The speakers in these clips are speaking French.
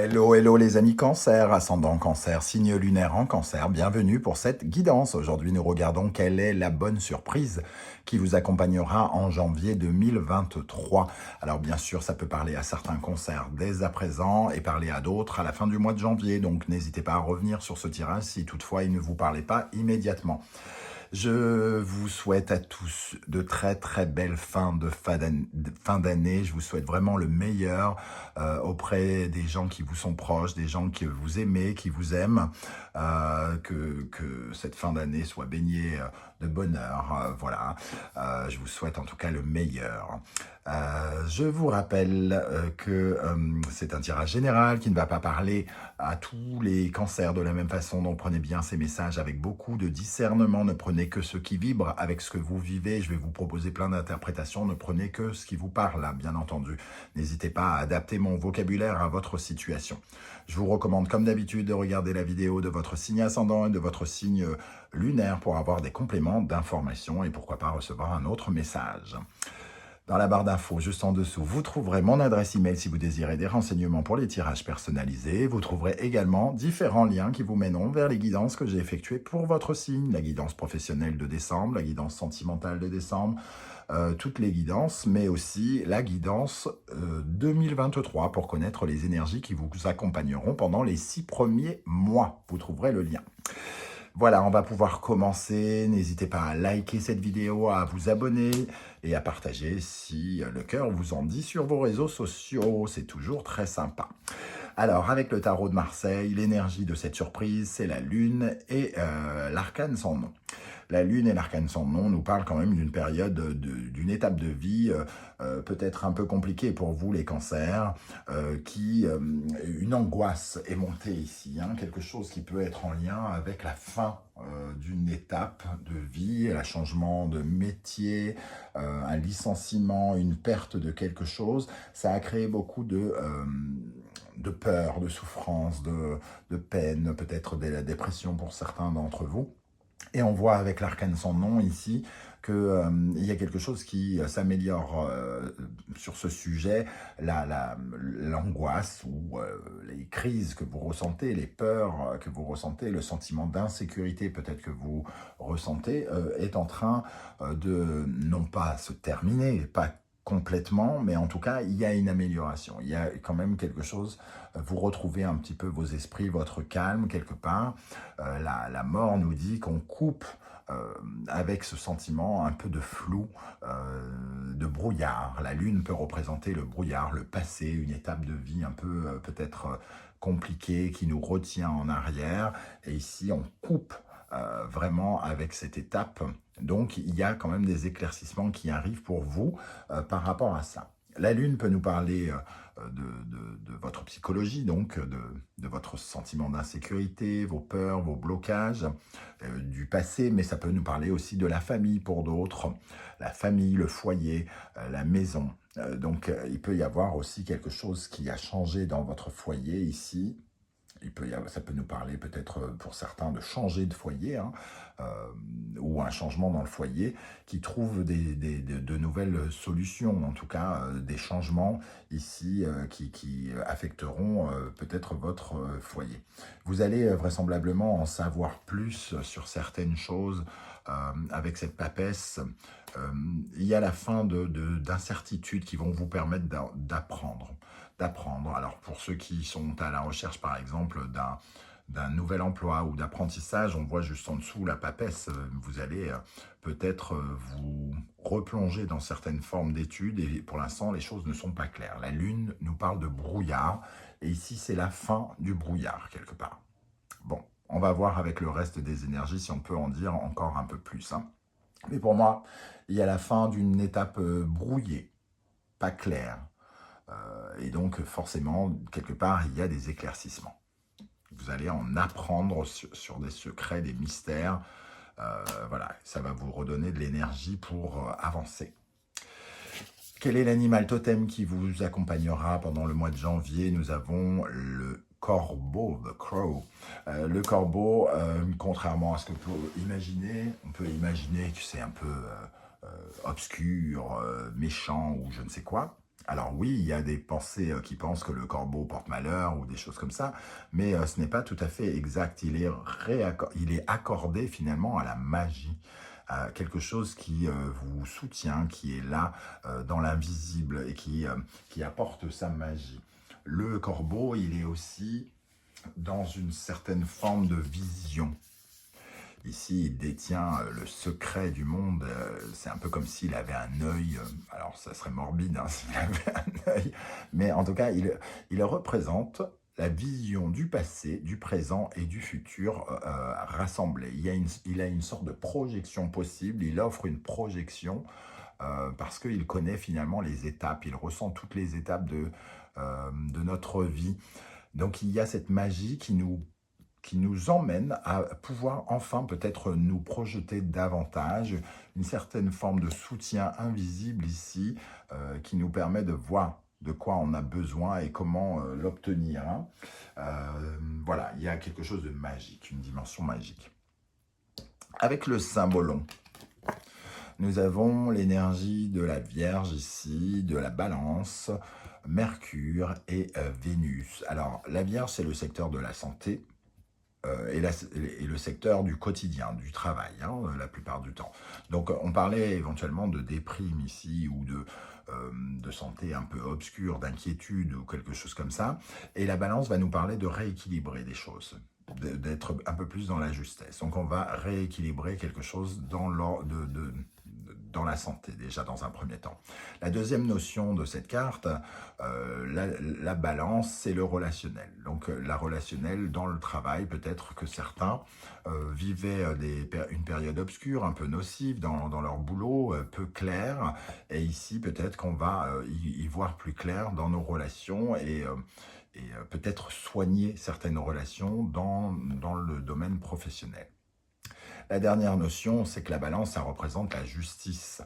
Hello, hello les amis cancer, ascendant cancer, signe lunaire en cancer, bienvenue pour cette guidance. Aujourd'hui nous regardons quelle est la bonne surprise qui vous accompagnera en janvier 2023. Alors bien sûr ça peut parler à certains cancers dès à présent et parler à d'autres à la fin du mois de janvier, donc n'hésitez pas à revenir sur ce tirage si toutefois il ne vous parlait pas immédiatement. Je vous souhaite à tous de très très belles fins de fin d'année. Je vous souhaite vraiment le meilleur auprès des gens qui vous sont proches, des gens que vous aimez, qui vous aiment. Que cette fin d'année soit baignée de bonheur. Voilà. Je vous souhaite en tout cas le meilleur. Je vous rappelle que c'est un tirage général qui ne va pas parler à tous les cancers de la même façon, donc prenez bien ces messages avec beaucoup de discernement, ne prenez que ce qui vibre avec ce que vous vivez, je vais vous proposer plein d'interprétations, ne prenez que ce qui vous parle, là, bien entendu. N'hésitez pas à adapter mon vocabulaire à votre situation. Je vous recommande comme d'habitude de regarder la vidéo de votre signe ascendant et de votre signe lunaire pour avoir des compléments d'informations et pourquoi pas recevoir un autre message. Dans la barre d'infos, juste en dessous, vous trouverez mon adresse email si vous désirez des renseignements pour les tirages personnalisés. Vous trouverez également différents liens qui vous mèneront vers les guidances que j'ai effectuées pour votre signe. La guidance professionnelle de décembre, la guidance sentimentale de décembre, toutes les guidances, mais aussi la guidance 2023 pour connaître les énergies qui vous accompagneront pendant les 6 premiers mois. Vous trouverez le lien. Voilà, on va pouvoir commencer. N'hésitez pas à liker cette vidéo, à vous abonner et à partager si le cœur vous en dit sur vos réseaux sociaux. C'est toujours très sympa. Alors, avec le tarot de Marseille, l'énergie de cette surprise, c'est la lune et l'arcane sans nom. La lune et l'arcane sans nom nous parlent quand même d'une période, d'une étape de vie peut-être un peu compliquée pour vous les cancers, une angoisse est montée ici, hein, quelque chose qui peut être en lien avec la fin d'une étape de vie, un changement de métier, un licenciement, une perte de quelque chose. Ça a créé beaucoup de peur, de souffrance, de peine, peut-être de la dépression pour certains d'entre vous. Et on voit avec l'arcane sans nom ici qu'il y a quelque chose qui s'améliore sur ce sujet, l'angoisse ou les crises que vous ressentez, les peurs que vous ressentez, le sentiment d'insécurité peut-être que vous ressentez est en train de non pas se terminer, pas complètement, mais en tout cas, il y a une amélioration. Il y a quand même quelque chose, vous retrouvez un petit peu vos esprits, votre calme quelque part. La mort nous dit qu'on coupe avec ce sentiment un peu de flou, de brouillard. La lune peut représenter le brouillard, le passé, une étape de vie un peu peut-être compliquée qui nous retient en arrière. Et ici, on coupe vraiment avec cette étape. Donc, il y a quand même des éclaircissements qui arrivent pour vous par rapport à ça. La lune peut nous parler de votre psychologie, donc de votre sentiment d'insécurité, vos peurs, vos blocages, du passé, mais ça peut nous parler aussi de la famille pour d'autres, la famille, le foyer, la maison. Donc, il peut y avoir aussi quelque chose qui a changé dans votre foyer ici. Ça peut nous parler peut-être pour certains de changer de foyer, hein, ou un changement dans le foyer qui trouve de nouvelles solutions, en tout cas des changements ici qui affecteront peut-être votre foyer. Vous allez vraisemblablement en savoir plus sur certaines choses avec cette papesse. Il y a la fin d'incertitudes qui vont vous permettre d'apprendre. Alors pour ceux qui sont à la recherche par exemple d'un nouvel emploi ou d'apprentissage, on voit juste en dessous la papesse, vous allez peut-être vous replonger dans certaines formes d'études et pour l'instant les choses ne sont pas claires. La lune nous parle de brouillard et ici c'est la fin du brouillard quelque part. Bon, on va voir avec le reste des énergies si on peut en dire encore un peu plus, hein. Mais pour moi, il y a la fin d'une étape brouillée, pas claire. Et donc, forcément, quelque part, il y a des éclaircissements. Vous allez en apprendre sur des secrets, des mystères. Voilà, ça va vous redonner de l'énergie pour avancer. Quel est l'animal totem qui vous accompagnera pendant le mois de janvier? Nous avons le corbeau, the crow. Le corbeau, contrairement à ce que on peut imaginer que c'est un peu obscur, méchant ou je ne sais quoi. Alors oui, il y a des pensées qui pensent que le corbeau porte malheur ou des choses comme ça, mais ce n'est pas tout à fait exact. Il est accordé finalement à la magie, à quelque chose qui vous soutient, qui est là dans l'invisible et qui apporte sa magie. Le corbeau, il est aussi dans une certaine forme de vision. Ici, il détient le secret du monde. C'est un peu comme s'il avait un œil. Alors, ça serait morbide hein, s'il avait un œil. Mais en tout cas, il représente la vision du passé, du présent et du futur rassemblés. Il a une sorte de projection possible. Il offre une projection parce qu'il connaît finalement les étapes. Il ressent toutes les étapes de notre vie. Donc, il y a cette magie qui nous emmène à pouvoir enfin peut-être nous projeter davantage, une certaine forme de soutien invisible ici qui nous permet de voir de quoi on a besoin et comment l'obtenir. Hein. Voilà, il y a quelque chose de magique, une dimension magique. Avec le symbolon, nous avons l'énergie de la Vierge ici, de la Balance, Mercure et Vénus. Alors, la Vierge, c'est le secteur de la santé, et le secteur du quotidien, du travail, hein, la plupart du temps. Donc on parlait éventuellement de déprime ici ou de santé un peu obscure, d'inquiétude ou quelque chose comme ça. Et la balance va nous parler de rééquilibrer des choses, d'être un peu plus dans la justesse. Donc on va rééquilibrer quelque chose dans dans la santé, déjà dans un premier temps. La deuxième notion de cette carte, la balance, c'est le relationnel. Donc la relationnelle dans le travail, peut-être que certains vivaient une période obscure, un peu nocive dans leur boulot, peu clair. Et ici, peut-être qu'on va y voir plus clair dans nos relations et peut-être soigner certaines relations dans le domaine professionnel. La dernière notion, c'est que la balance, ça représente la justice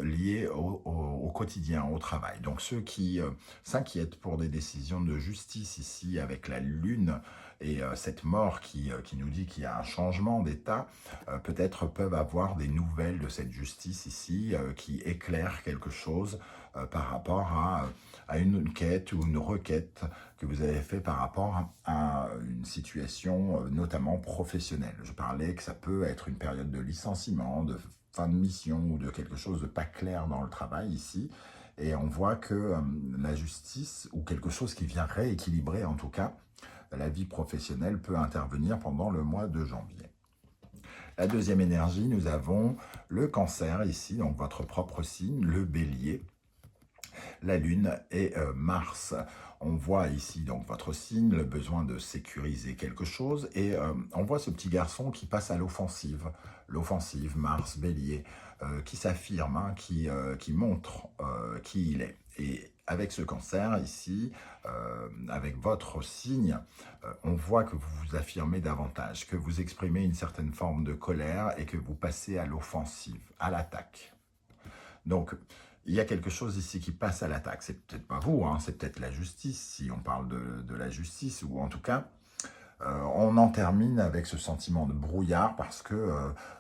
liée au quotidien, au travail. Donc ceux qui s'inquiètent pour des décisions de justice ici avec la lune et cette mort qui nous dit qu'il y a un changement d'état, peut-être peuvent avoir des nouvelles de cette justice ici qui éclairent quelque chose par rapport à une quête ou une requête que vous avez fait par rapport à une situation notamment professionnelle. Je parlais que ça peut être une période de licenciement, de fin de mission ou de quelque chose de pas clair dans le travail ici. Et on voit que la justice ou quelque chose qui vient rééquilibrer en tout cas la vie professionnelle peut intervenir pendant le mois de janvier. La deuxième énergie, nous avons le cancer ici, donc votre propre signe, le bélier, la lune et Mars. On voit ici donc votre signe, le besoin de sécuriser quelque chose et on voit ce petit garçon qui passe à l'offensive. L'offensive, Mars, Bélier, qui s'affirme, hein, qui montre qui il est. Et avec ce cancer ici, avec votre signe, on voit que vous vous affirmez davantage, que vous exprimez une certaine forme de colère et que vous passez à l'offensive, à l'attaque. Donc, il y a quelque chose ici qui passe à l'attaque. C'est peut-être pas vous, hein, c'est peut-être la justice, si on parle de la justice, ou en tout cas, on en termine avec ce sentiment de brouillard, parce que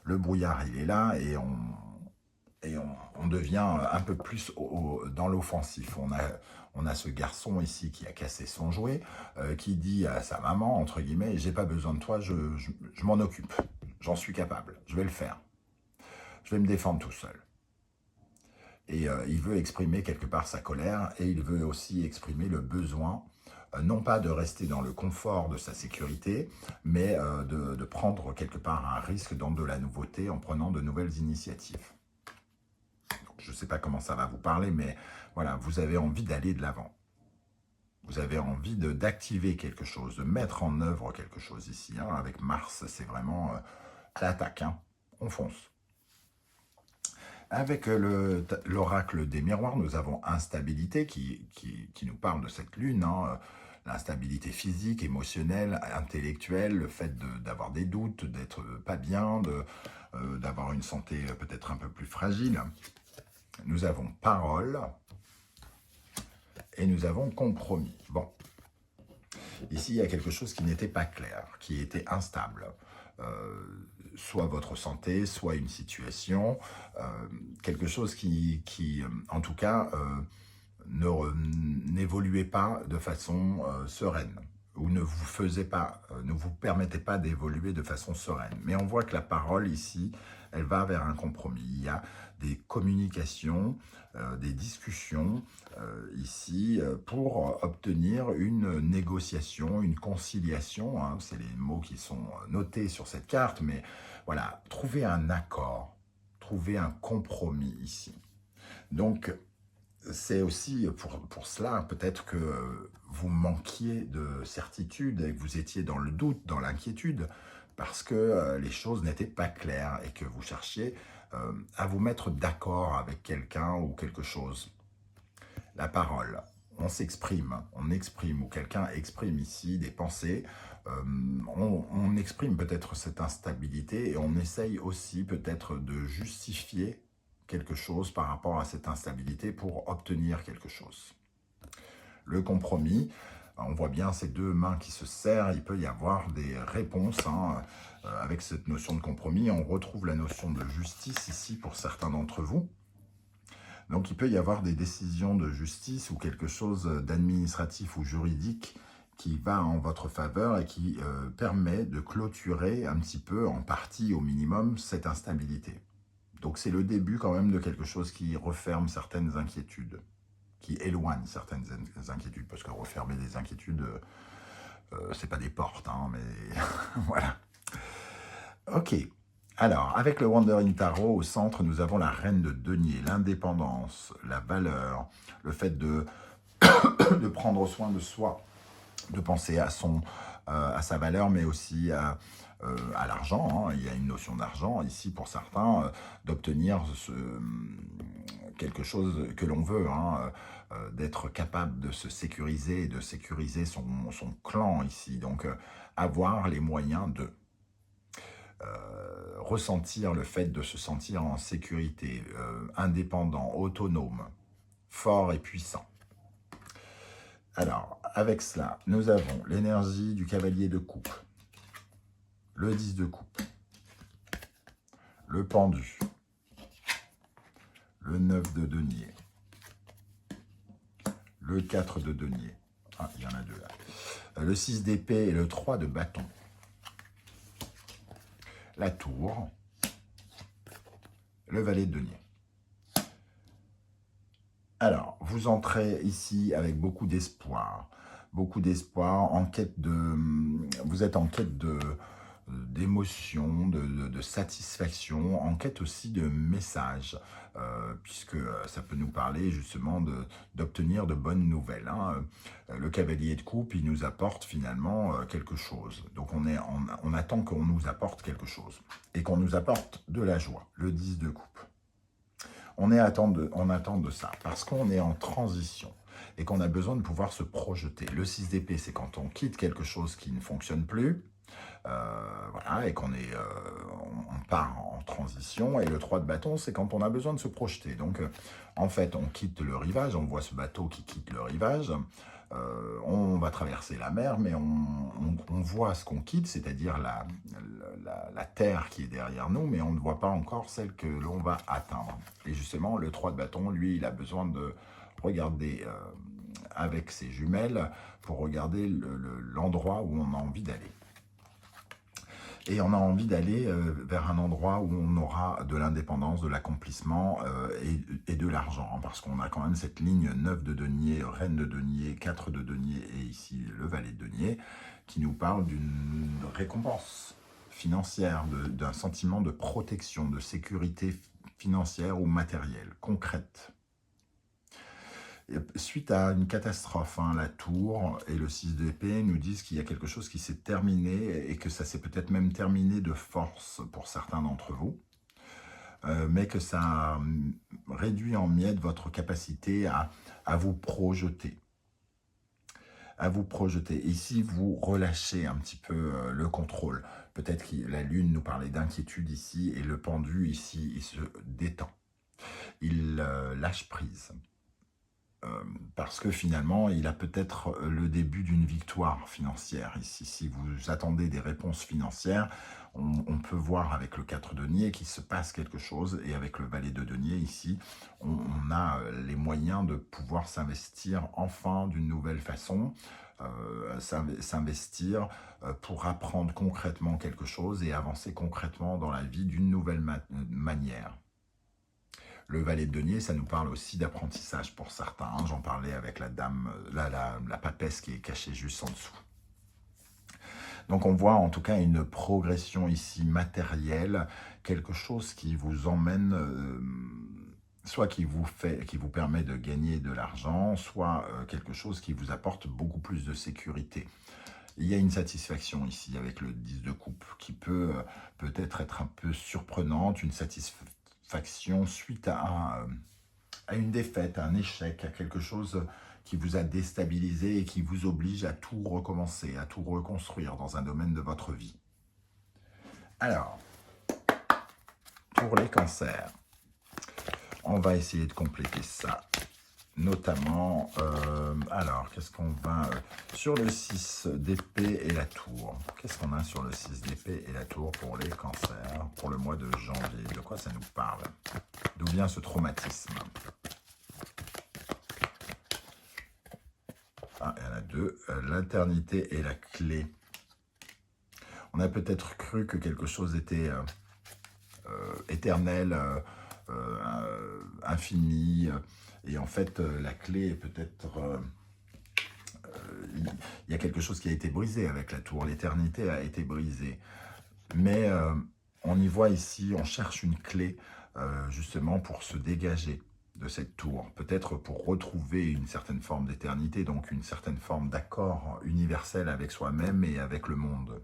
le brouillard, il est là, et on devient un peu plus dans l'offensif. On a ce garçon ici qui a cassé son jouet, qui dit à sa maman, entre guillemets, « j'ai pas besoin de toi, je m'en occupe, j'en suis capable, je vais le faire, je vais me défendre tout seul ». Et il veut exprimer quelque part sa colère et il veut aussi exprimer le besoin, non pas de rester dans le confort de sa sécurité, mais de prendre quelque part un risque dans de la nouveauté en prenant de nouvelles initiatives. Donc, je ne sais pas comment ça va vous parler, mais voilà, vous avez envie d'aller de l'avant. Vous avez envie d'activer quelque chose, de mettre en œuvre quelque chose ici. Hein. Avec Mars, c'est vraiment à l'attaque, hein. On fonce. Avec l'oracle des miroirs, nous avons instabilité qui nous parle de cette lune, hein, l'instabilité physique, émotionnelle, intellectuelle, le fait d'avoir des doutes, d'être pas bien, d'avoir une santé peut-être un peu plus fragile. Nous avons parole et nous avons compromis. Bon, ici il y a quelque chose qui n'était pas clair, qui était instable. Soit votre santé, soit une situation, quelque chose qui en tout cas, n'évoluez pas de façon sereine, ou ne vous permettez pas d'évoluer de façon sereine. Mais on voit que la parole ici, elle va vers un compromis. Il y a des communications, des discussions ici pour obtenir une négociation, une conciliation. Hein, c'est les mots qui sont notés sur cette carte, mais voilà, trouver un accord, trouver un compromis ici. Donc, c'est aussi pour cela peut-être que vous manquiez de certitude et que vous étiez dans le doute, dans l'inquiétude, parce que les choses n'étaient pas claires et que vous cherchiez à vous mettre d'accord avec quelqu'un ou quelque chose. La parole, on s'exprime, on exprime, ou quelqu'un exprime ici des pensées, on exprime peut-être cette instabilité et on essaye aussi peut-être de justifier quelque chose par rapport à cette instabilité pour obtenir quelque chose. Le compromis, on voit bien ces deux mains qui se serrent, il peut y avoir des réponses. Hein, avec cette notion de compromis, on retrouve la notion de justice ici pour certains d'entre vous. Donc il peut y avoir des décisions de justice ou quelque chose d'administratif ou juridique qui va en votre faveur et qui permet de clôturer un petit peu, en partie au minimum, cette instabilité. Donc c'est le début quand même de quelque chose qui referme certaines inquiétudes, qui éloigne certaines inquiétudes, parce que refermer des inquiétudes, c'est pas des portes, hein, mais voilà. Ok, alors avec le Wandering Tarot, au centre, nous avons la reine de denier, l'indépendance, la valeur, le fait de prendre soin de soi, de penser à sa valeur, mais aussi à l'argent. Hein. Il y a une notion d'argent ici pour certains, d'obtenir quelque chose que l'on veut, hein, d'être capable de se sécuriser et de sécuriser son clan ici. Donc, avoir les moyens de ressentir le fait de se sentir en sécurité, indépendant, autonome, fort et puissant. Alors, avec cela, nous avons l'énergie du cavalier de coupe, le 10 de coupe, le pendu, le 9 de denier, le 4 de denier, ah, il y en a deux là, le 6 d'épée et le 3 de bâton, la tour, le valet de denier. Alors, vous entrez ici avec beaucoup d'espoir, en quête de... Vous êtes en quête d'émotion, de satisfaction, en quête aussi de messages, puisque ça peut nous parler justement d'obtenir de bonnes nouvelles. Hein. Le cavalier de coupe, il nous apporte finalement quelque chose. Donc on attend qu'on nous apporte quelque chose, et qu'on nous apporte de la joie, le 10 de coupe. On attend de ça, parce qu'on est en transition et qu'on a besoin de pouvoir se projeter. Le 6 d'épée, c'est quand on quitte quelque chose qui ne fonctionne plus, voilà, et qu'on on part en transition. Et le 3 de bâton, c'est quand on a besoin de se projeter. Donc, en fait, on quitte le rivage, on voit ce bateau qui quitte le rivage, on va traverser la mer, mais on voit ce qu'on quitte, c'est-à-dire la terre qui est derrière nous, mais on ne voit pas encore celle que l'on va atteindre. Et justement, le 3 de bâton, lui, il a besoin de regarder avec ses jumelles pour regarder l'endroit où on a envie d'aller. Et on a envie d'aller vers un endroit où on aura de l'indépendance, de l'accomplissement et de l'argent. Hein, parce qu'on a quand même cette ligne 9 de denier, reine de denier, 4 de denier et ici le valet de denier, qui nous parle d'une récompense financière, d'un sentiment de protection, de sécurité financière ou matérielle, concrète. Suite à une catastrophe, hein, la tour et le 6 d'épée nous disent qu'il y a quelque chose qui s'est terminé et que ça s'est peut-être même terminé de force pour certains d'entre vous, mais que ça a réduit en miettes votre capacité à vous projeter. Ici, vous relâchez un petit peu le contrôle. Peut-être que la lune nous parlait d'inquiétude ici et le pendu ici, il se détend. Il lâche prise. parce que finalement, il a peut-être le début d'une victoire financière ici. Si vous attendez des réponses financières, on peut voir avec le 4 denier qu'il se passe quelque chose, et avec le valet de denier ici, on a les moyens de pouvoir s'investir enfin d'une nouvelle façon, s'investir pour apprendre concrètement quelque chose et avancer concrètement dans la vie d'une nouvelle manière. Le valet de denier, ça nous parle aussi d'apprentissage pour certains, hein. J'en parlais avec la dame, la papesse qui est cachée juste en dessous. Donc on voit en tout cas une progression ici matérielle, quelque chose qui vous emmène, soit qui vous permet de gagner de l'argent, soit quelque chose qui vous apporte beaucoup plus de sécurité. Il y a une satisfaction ici avec le 10 de coupe qui peut peut-être être un peu surprenante, une satisfaction suite à une défaite, à un échec, à quelque chose qui vous a déstabilisé et qui vous oblige à tout recommencer, à tout reconstruire dans un domaine de votre vie. Alors, pour les cancers, on va essayer de compléter ça. Notamment, alors, qu'est-ce qu'on va... sur le 6 d'épée et la tour. Qu'est-ce qu'on a sur le 6 d'épée et la tour pour les cancers, pour le mois de janvier? De quoi ça nous parle? D'où vient ce traumatisme? Ah, il y en a deux. L'éternité et la clé. On a peut-être cru que quelque chose était éternel, infini, et en fait, la clé est peut-être... il y a quelque chose qui a été brisé avec la tour. L'éternité a été brisée. Mais on y voit ici, on cherche une clé, justement, pour se dégager de cette tour. Peut-être pour retrouver une certaine forme d'éternité, donc une certaine forme d'accord universel avec soi-même et avec le monde.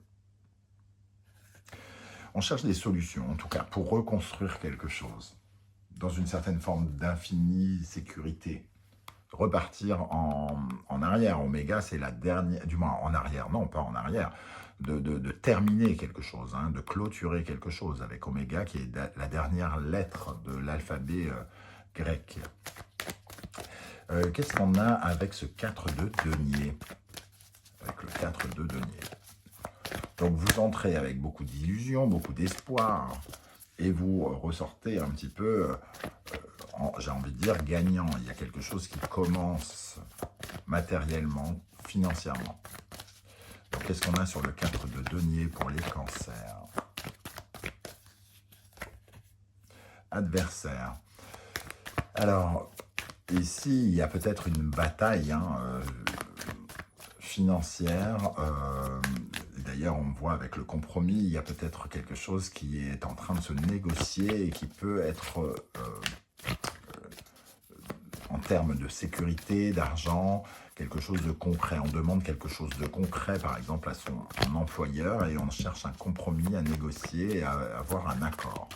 On cherche des solutions, en tout cas, pour reconstruire quelque chose, dans une certaine forme d'infinie sécurité. Repartir en arrière. Oméga, c'est la dernière, du moins en arrière, non, pas en arrière, de terminer quelque chose, hein, de clôturer quelque chose avec Oméga, qui est la dernière lettre de l'alphabet grec. Qu'est-ce qu'on a avec ce 4 de denier? Avec le 4 de denier. Donc vous entrez avec beaucoup d'illusions, beaucoup d'espoir, et vous ressortez un petit peu, j'ai envie de dire, gagnant. Il y a quelque chose qui commence matériellement, financièrement. Donc qu'est-ce qu'on a sur le 4 de denier pour les cancers? Adversaire. Alors, ici, il y a peut-être une bataille, hein, financière. D'ailleurs, on voit avec le compromis, il y a peut-être quelque chose qui est en train de se négocier et qui peut être, en termes de sécurité, d'argent, quelque chose de concret. On demande quelque chose de concret, par exemple, à son employeur, et on cherche un compromis à négocier et à avoir un accord.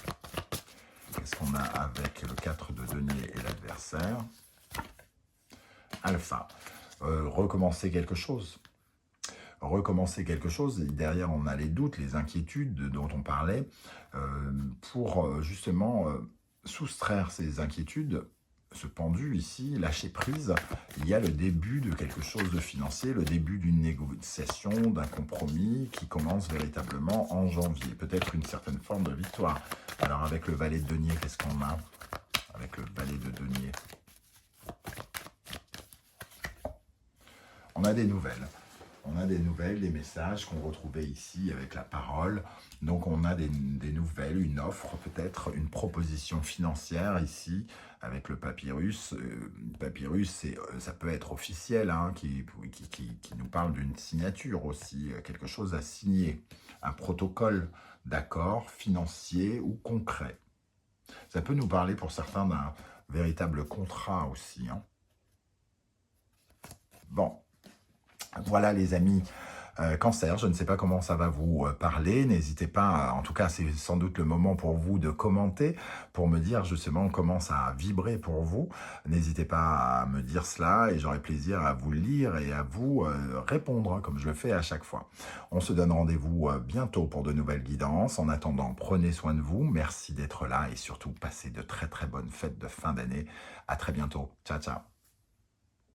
Qu'est-ce qu'on a avec le 4 de denier et l'adversaire? Alpha. Recommencer quelque chose. Recommencer quelque chose. Et derrière, on a les doutes, les inquiétudes dont on parlait, pour justement soustraire ces inquiétudes, ce pendu ici, lâcher prise. Il y a le début de quelque chose de financier, le début d'une négociation, d'un compromis qui commence véritablement en janvier. Peut-être une certaine forme de victoire. Alors avec le valet de denier, qu'est-ce qu'on a avec le valet de denier? On a des nouvelles. On a des nouvelles, des messages qu'on retrouvait ici avec la parole. Donc on a des nouvelles, une offre, peut-être une proposition financière ici avec le papyrus. Papyrus, ça peut être officiel, hein, qui nous parle d'une signature aussi, quelque chose à signer, un protocole d'accord financier ou concret. Ça peut nous parler pour certains d'un véritable contrat aussi, hein. Bon. Voilà les amis, Cancer, je ne sais pas comment ça va vous parler, n'hésitez pas, en tout cas c'est sans doute le moment pour vous de commenter, pour me dire justement comment ça a vibré pour vous. N'hésitez pas à me dire cela et j'aurai plaisir à vous lire et à vous répondre, hein, comme je le fais à chaque fois. On se donne rendez-vous bientôt pour de nouvelles guidances. En attendant, prenez soin de vous, merci d'être là et surtout passez de très très bonnes fêtes de fin d'année. À très bientôt, ciao ciao.